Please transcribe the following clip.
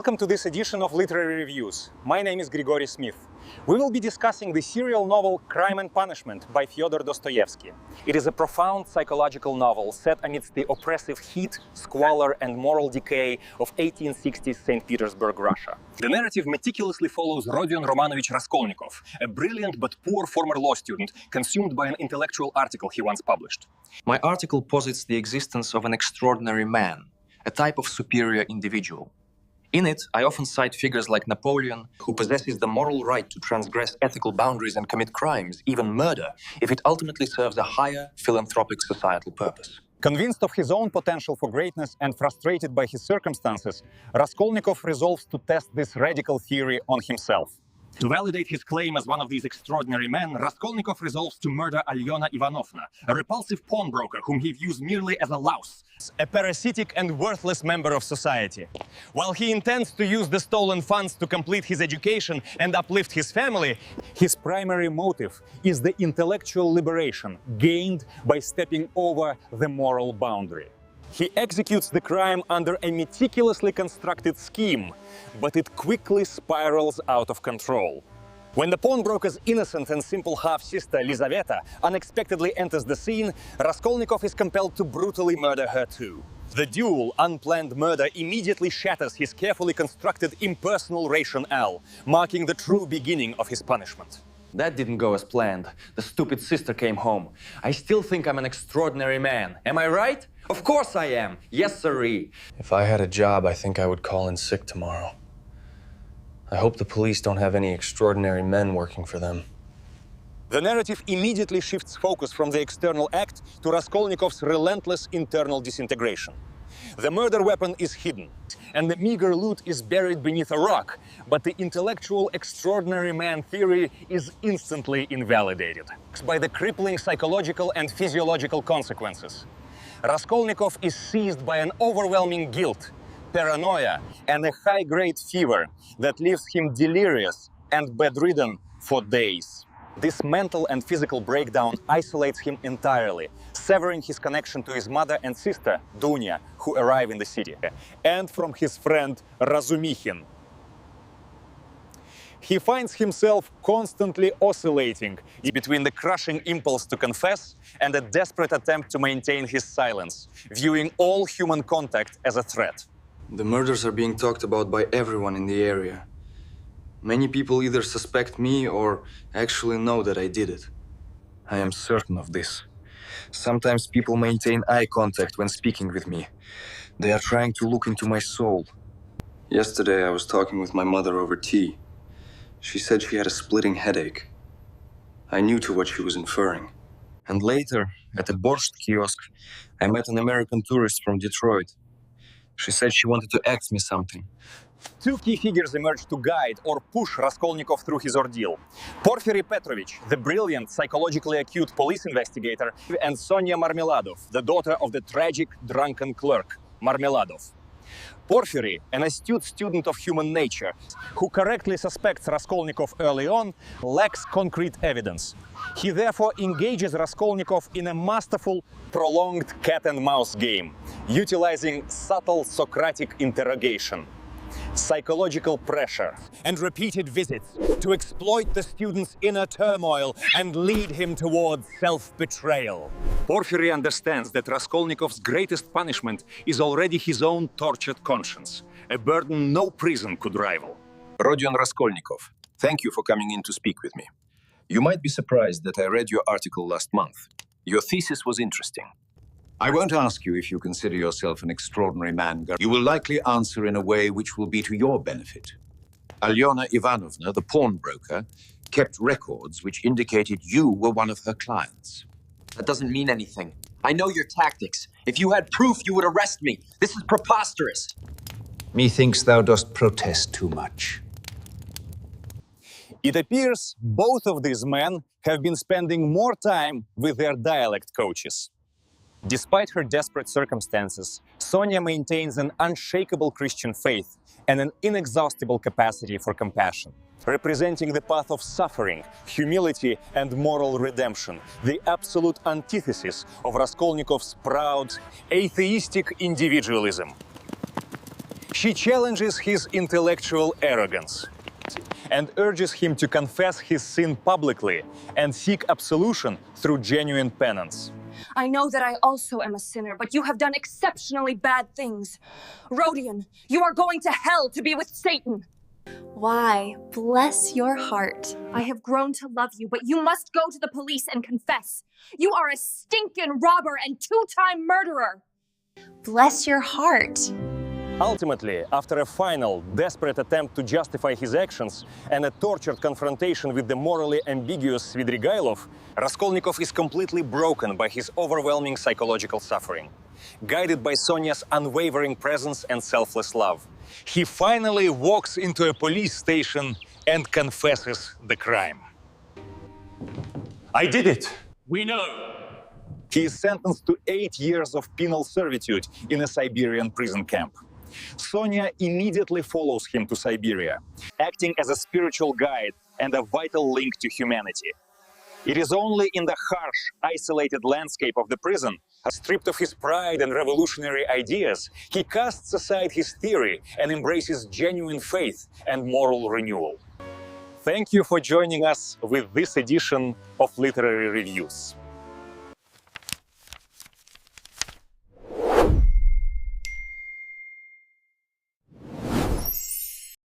Welcome to this edition of Literary Reviews. My name is Grigory Smith. We will be discussing the serial novel Crime and Punishment by Fyodor Dostoevsky. It is a profound psychological novel set amidst the oppressive heat, squalor, and moral decay of 1860s St. Petersburg, Russia. The narrative meticulously follows Rodion Romanovich Raskolnikov, a brilliant but poor former law student consumed by an intellectual article he once published. My article posits the existence of an extraordinary man, a type of superior individual. In it, I often cite figures like Napoleon, who possesses the moral right to transgress ethical boundaries and commit crimes, even murder, if it ultimately serves a higher philanthropic societal purpose. Convinced of his own potential for greatness and frustrated by his circumstances, Raskolnikov resolves to test this radical theory on himself. To validate his claim as one of these extraordinary men, Raskolnikov resolves to murder Alyona Ivanovna, a repulsive pawnbroker whom he views merely as a louse, a parasitic and worthless member of society. While he intends to use the stolen funds to complete his education and uplift his family, his primary motive is the intellectual liberation gained by stepping over the moral boundary. He executes the crime under a meticulously constructed scheme, but it quickly spirals out of control. When the pawnbroker's innocent and simple half-sister, Lizaveta, unexpectedly enters the scene, Raskolnikov is compelled to brutally murder her too. The dual, unplanned murder immediately shatters his carefully constructed impersonal rationale, marking the true beginning of his punishment. That didn't go as planned. The stupid sister came home. I still think I'm an extraordinary man. Am I right? Of course I am. Yes, sirree. If I had a job, I think I would call in sick tomorrow. I hope the police don't have any extraordinary men working for them. The narrative immediately shifts focus from the external act to Raskolnikov's relentless internal disintegration. The murder weapon is hidden, and the meager loot is buried beneath a rock, but the intellectual extraordinary man theory is instantly invalidated by the crippling psychological and physiological consequences. Raskolnikov is seized by an overwhelming guilt, paranoia, and a high-grade fever that leaves him delirious and bedridden for days. This mental and physical breakdown isolates him entirely, severing his connection to his mother and sister, Dunya, who arrive in the city, and from his friend Razumikhin. He finds himself constantly oscillating between the crushing impulse to confess and a desperate attempt to maintain his silence, viewing all human contact as a threat. The murders are being talked about by everyone in the area. Many people either suspect me or actually know that I did it. I am certain of this. Sometimes people maintain eye contact when speaking with me. They are trying to look into my soul. Yesterday, I was talking with my mother over tea. She said she had a splitting headache. I knew to what she was inferring. And later, at a borscht kiosk, I met an American tourist from Detroit. She said she wanted to ask me something. Two key figures emerge to guide or push Raskolnikov through his ordeal. Porfiry Petrovich, the brilliant, psychologically acute police investigator, and Sonia Marmeladov, the daughter of the tragic, drunken clerk, Marmeladov. Porfiry, an astute student of human nature, who correctly suspects Raskolnikov early on, lacks concrete evidence. He therefore engages Raskolnikov in a masterful, prolonged cat-and-mouse game, utilizing subtle Socratic interrogation, psychological pressure, and repeated visits to exploit the student's inner turmoil and lead him towards self-betrayal. Porfiry understands that Raskolnikov's greatest punishment is already his own tortured conscience, a burden no prison could rival. Rodion Raskolnikov, thank you for coming in to speak with me. You might be surprised that I read your article last month. Your thesis was interesting. I won't ask you if you consider yourself an extraordinary man. You will likely answer in a way which will be to your benefit. Alyona Ivanovna, the pawnbroker, kept records which indicated you were one of her clients. That doesn't mean anything. I know your tactics. If you had proof, you would arrest me. This is preposterous. Methinks thou dost protest too much. It appears both of these men have been spending more time with their dialect coaches. Despite her desperate circumstances, Sonia maintains an unshakable Christian faith and an inexhaustible capacity for compassion, representing the path of suffering, humility, and moral redemption, the absolute antithesis of Raskolnikov's proud, atheistic individualism. She challenges his intellectual arrogance and urges him to confess his sin publicly and seek absolution through genuine penance. I know that I also am a sinner, but you have done exceptionally bad things. Rodion, you are going to hell to be with Satan. Why? Bless your heart. I have grown to love you, but you must go to the police and confess. You are a stinking robber and two-time murderer. Bless your heart. Ultimately, after a final, desperate attempt to justify his actions and a tortured confrontation with the morally ambiguous Svidrigailov, Raskolnikov is completely broken by his overwhelming psychological suffering. Guided by Sonia's unwavering presence and selfless love, he finally walks into a police station and confesses the crime. I did it! We know! He is sentenced to 8 years of penal servitude in a Siberian prison camp. Sonia immediately follows him to Siberia, acting as a spiritual guide and a vital link to humanity. It is only in the harsh, isolated landscape of the prison, stripped of his pride and revolutionary ideas, he casts aside his theory and embraces genuine faith and moral renewal. Thank you for joining us with this edition of Literary Reviews.